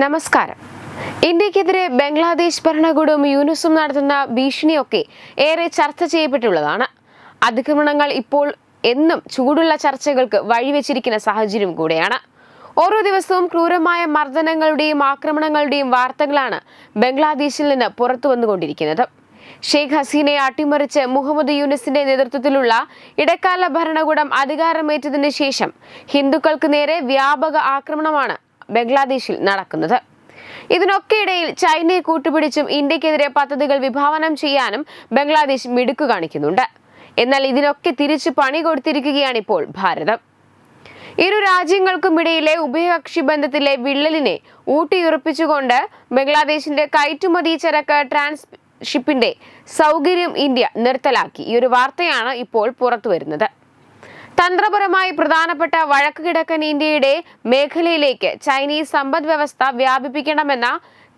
നമസ്കാരം. ഇന്ത്യക്കെതിരെ ബംഗ്ലാദേശ് ഭരണകൂടവും യൂനുസും നടത്തുന്ന ഭീഷണിയൊക്കെ ഏറെ ചർച്ച ചെയ്യപ്പെട്ടുള്ളതാണ്. അതിക്രമണങ്ങൾ ഇപ്പോൾ എന്നും ചൂടുള്ള ചർച്ചകൾക്ക് വഴിവെച്ചിരിക്കുന്ന സാഹചര്യം കൂടെയാണ്. ഓരോ ദിവസവും ക്രൂരമായ മർദ്ദനങ്ങളുടെയും ആക്രമണങ്ങളുടെയും വാർത്തകളാണ് ബംഗ്ലാദേശിൽ നിന്ന് പുറത്തു വന്നുകൊണ്ടിരിക്കുന്നത്. ഷെയ്ഖ് ഹസീനയെ അട്ടിമറിച്ച് മുഹമ്മദ് യൂനുസിന്റെ നേതൃത്വത്തിലുള്ള ഇടക്കാല ഭരണകൂടം അധികാരമേറ്റതിനു ശേഷം ഹിന്ദുക്കൾക്ക് നേരെ വ്യാപക ആക്രമണമാണ് ബംഗ്ലാദേശിൽ നടക്കുന്നത്. ഇതിനൊക്കെയിടയിൽ ചൈനയെ കൂട്ടുപിടിച്ചും ഇന്ത്യക്കെതിരെ പദ്ധതികൾ വിഭാവനം ചെയ്യാനും ബംഗ്ലാദേശ് മിടുക്ക് കാണിക്കുന്നുണ്ട്. എന്നാൽ ഇതിനൊക്കെ തിരിച്ചു പണി കൊടുത്തിരിക്കുകയാണ് ഇപ്പോൾ ഭാരതം. ഇരു രാജ്യങ്ങൾക്കുമിടയിലെ ഉഭയകക്ഷി ബന്ധത്തിലെ വിള്ളലിനെ ഊട്ടിയുറപ്പിച്ചുകൊണ്ട് ബംഗ്ലാദേശിന്റെ കയറ്റുമതി ചരക്ക് ട്രാൻസ്ഷിപ്പിന്റെ സൗകര്യം ഇന്ത്യ നിർത്തലാക്കി. ഈ ഒരു വാർത്തയാണ് ഇപ്പോൾ പുറത്തു വരുന്നത്. തന്ത്രപരമായി പ്രധാനപ്പെട്ട വടക്ക് കിഴക്കൻ ഇന്ത്യയുടെ മേഖലയിലേക്ക് ചൈനീസ് സമ്പദ് വ്യവസ്ഥ വ്യാപിപ്പിക്കണമെന്ന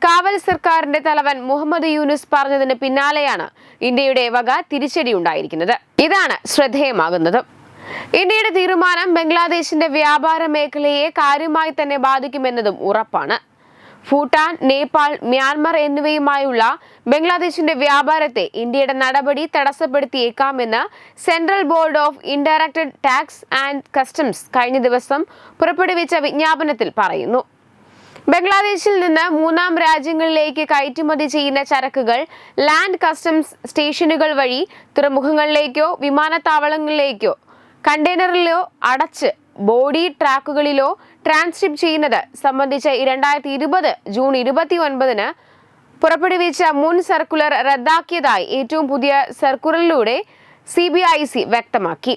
കാവൽ സർക്കാരിന്റെ തലവൻ മുഹമ്മദ് യൂനുസ് പറഞ്ഞതിന് പിന്നാലെയാണ് ഇന്ത്യയുടെ വക തിരിച്ചടി ഉണ്ടായിരിക്കുന്നത്. ഇതാണ് ശ്രദ്ധേയമാകുന്നത്. ഇന്ത്യയുടെ തീരുമാനം ബംഗ്ലാദേശിന്റെ വ്യാപാര മേഖലയെ കാര്യമായി തന്നെ ബാധിക്കുമെന്നതും ഉറപ്പാണ്. ഭൂട്ടാൻ, നേപ്പാൾ, മ്യാൻമർ എന്നിവയുമായുള്ള ബംഗ്ലാദേശിന്റെ വ്യാപാരത്തെ ഇന്ത്യയുടെ നടപടി തടസ്സപ്പെടുത്തിയേക്കാമെന്ന് central board of indirect tax and customs കഴിഞ്ഞ ദിവസം പുറപ്പെടുവിച്ച വിജ്ഞാപനത്തിൽ പറയുന്നു. ബംഗ്ലാദേശിൽ നിന്ന് മൂന്നാം രാജ്യങ്ങളിലേക്ക് കയറ്റുമതി ചെയ്യുന്ന ചരക്കുകൾ ലാൻഡ് കസ്റ്റംസ് സ്റ്റേഷനുകൾ വഴി തുറമുഖങ്ങളിലേക്കോ വിമാനത്താവളങ്ങളിലേക്കോ കണ്ടെയ്നറിലോ അടച്ച് ബോഡി ട്രാക്കുകളിലോ ട്രാൻസ്ഷിപ്പ് ചെയ്യുന്നത് സംബന്ധിച്ച് 2020 ജൂൺ 29 പുറപ്പെടുവിച്ച മുൻ സർക്കുലർ റദ്ദാക്കിയതായി ഏറ്റവും പുതിയ സർക്കുലറിലൂടെ CBIC വ്യക്തമാക്കി.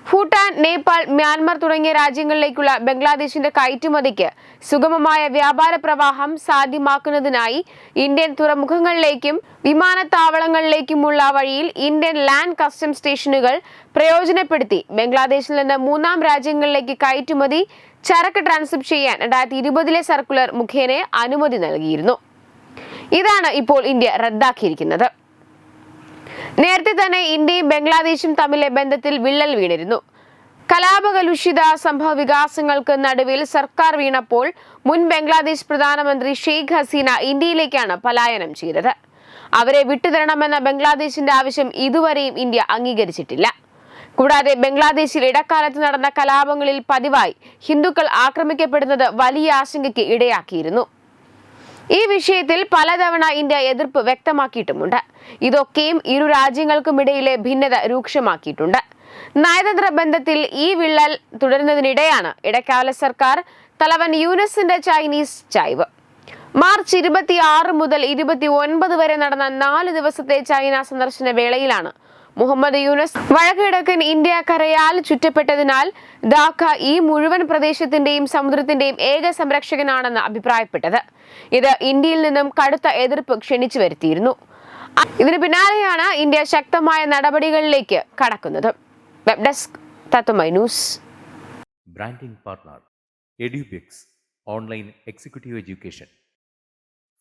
ഭൂട്ടാൻ, നേപ്പാൾ, മ്യാൻമർ തുടങ്ങിയ രാജ്യങ്ങളിലേക്കുള്ള ബംഗ്ലാദേശിന്റെ കയറ്റുമതിക്ക് സുഗമമായ വ്യാപാര പ്രവാഹം സാധ്യമാക്കുന്നതിനായി ഇന്ത്യൻ തുറമുഖങ്ങളിലേക്കും വിമാനത്താവളങ്ങളിലേക്കുമുള്ള വഴിയിൽ ഇന്ത്യൻ ലാൻഡ് കസ്റ്റംസ് സ്റ്റേഷനുകൾ പ്രയോജനപ്പെടുത്തി ബംഗ്ലാദേശിൽ നിന്ന് മൂന്നാം രാജ്യങ്ങളിലേക്ക് കയറ്റുമതി ചരക്ക് ട്രാൻസ്ഷിപ്പ് ചെയ്യാൻ 2020 സർക്കുലർ മുഖേന അനുമതി നൽകിയിരുന്നു. ഇതാണ് ഇപ്പോൾ ഇന്ത്യ റദ്ദാക്കിയിരിക്കുന്നത്. നേരത്തെ തന്നെ ഇന്ത്യയും ബംഗ്ലാദേശും തമ്മിലെ ബന്ധത്തിൽ വിള്ളൽ വീണിരുന്നു. കലാപകലുഷിത സംഭവ വികാസങ്ങൾക്ക് നടുവിൽ സർക്കാർ വീണപ്പോൾ മുൻ ബംഗ്ലാദേശ് പ്രധാനമന്ത്രി ഷെയ്ഖ് ഹസീന ഇന്ത്യയിലേക്കാണ് പലായനം ചെയ്തത്. അവരെ വിട്ടുതരണമെന്ന ബംഗ്ലാദേശിന്റെ ആവശ്യം ഇതുവരെയും ഇന്ത്യ അംഗീകരിച്ചിട്ടില്ല. കൂടാതെ ബംഗ്ലാദേശിൽ ഇടക്കാലത്ത് നടന്ന കലാപങ്ങളിൽ പതിവായി ഹിന്ദുക്കൾ ആക്രമിക്കപ്പെടുന്നത് വലിയ ആശങ്കയ്ക്ക് ഇടയാക്കിയിരുന്നു. ഈ വിഷയത്തിൽ പലതവണ ഇന്ത്യ എതിർപ്പ് വ്യക്തമാക്കിയിട്ടുമുണ്ട്. ഇതൊക്കെയും ഇരു രാജ്യങ്ങൾക്കുമിടയിലെ ഭിന്നത രൂക്ഷമാക്കിയിട്ടുണ്ട്. നയതന്ത്ര ബന്ധത്തിൽ ഈ വിള്ളൽ തുടരുന്നതിനിടെയാണ് ഇടക്കാല സർക്കാർ തലവൻ യൂനുസിന്റെ ചൈനീസ് ചായ്വ്. മാർച്ച് 26 മുതൽ 29 വരെ നടന്ന 4 ദിവസത്തെ ചൈന സന്ദർശന വേളയിലാണ് മുഹമ്മദ് യൂനുസ് വടക്ക് കിഴക്കൻ ഇന്ത്യ കരയാൽ ചുറ്റപ്പെട്ടതിനാൽ ധാക്ക ഈ മുഴുവൻ പ്രദേശത്തിന്റെയും സമുദ്രത്തിന്റെയും ഏക സംരക്ഷകനാണെന്ന് അഭിപ്രായപ്പെട്ടത്. ഇത് ഇന്ത്യയിൽ നിന്നും കടുത്ത എതിർപ്പ് ക്ഷണിച്ചു വരുത്തിയിരുന്നു. ഇതിന് പിന്നാലെയാണ് ഇന്ത്യ ശക്തമായ നടപടികളിലേക്ക് കടക്കുന്നത്. Web desk Tattvamayi news. Branding partner Edubix online executive education.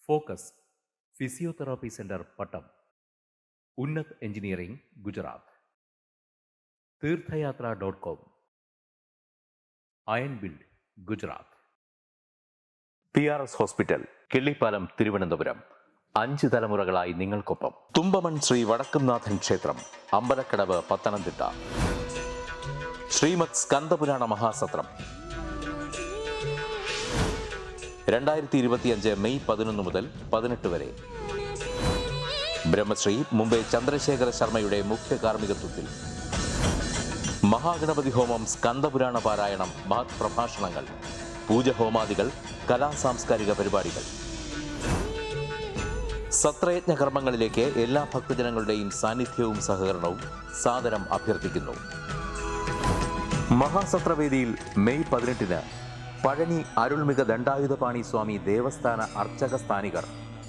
Focus physiotherapy centre Pattom. Unnat engineering Gujarat. തീർത്ഥയാത്ര.com. Iron build Gujarat. PRS hospital Killippalam Thiruvananthapuram. 5 തലമുറകളായി നിങ്ങൾക്കൊപ്പം. തുമ്പമൺ ശ്രീ വടക്കുംനാഥൻ ക്ഷേത്രം അമ്പലക്കടവ് പത്തനംതിട്ട. ശ്രീമദ് സ്കന്ദപുരാണ മഹാസത്രം 2025 മെയ് 11 മുതൽ 18 വരെ. ബ്രഹ്മശ്രീ മുംബൈ ചന്ദ്രശേഖര ശർമ്മയുടെ മുഖ്യ കാർമ്മികത്വത്തിൽ മഹാഗണപതി ഹോമം, സ്കന്ദപുരാണ പാരായണം, മഹത് പ്രഭാഷണങ്ങൾ, പൂജഹോമാദികൾ, കലാസാംസ്കാരിക പരിപാടികൾ. സത്രയജ്ഞ കർമ്മങ്ങളിലേക്ക് എല്ലാ ഭക്തജനങ്ങളുടെയും സാന്നിധ്യവും സഹകരണവും സാദരം അഭ്യർത്ഥിക്കുന്നു. മഹാസത്രവേദിയിൽ മെയ് 18 പഴനി അരുൾമിക ദണ്ഡായുധപാണി സ്വാമി ദേവസ്ഥാന അർച്ചക സ്ഥാനികർ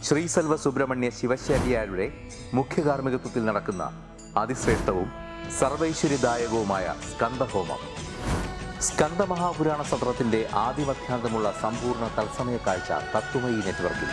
ശ്രീസെൽവ സുബ്രഹ്മണ്യ ശിവശാരിയാരുടെ മുഖ്യ കാർമ്മികത്വത്തിൽ നടക്കുന്ന അതിശ്രേഷ്ഠവും സർവൈശ്വര്യദായകവുമായ സ്കന്ദഹോമം. സ്കന്ദമഹാപുരാണ സത്രത്തിന്റെ ആദിമധ്യാന്തമുള്ള സമ്പൂർണ്ണ തത്സമയ കാഴ്ച തത്വമയി നെറ്റ്വർക്കിൽ.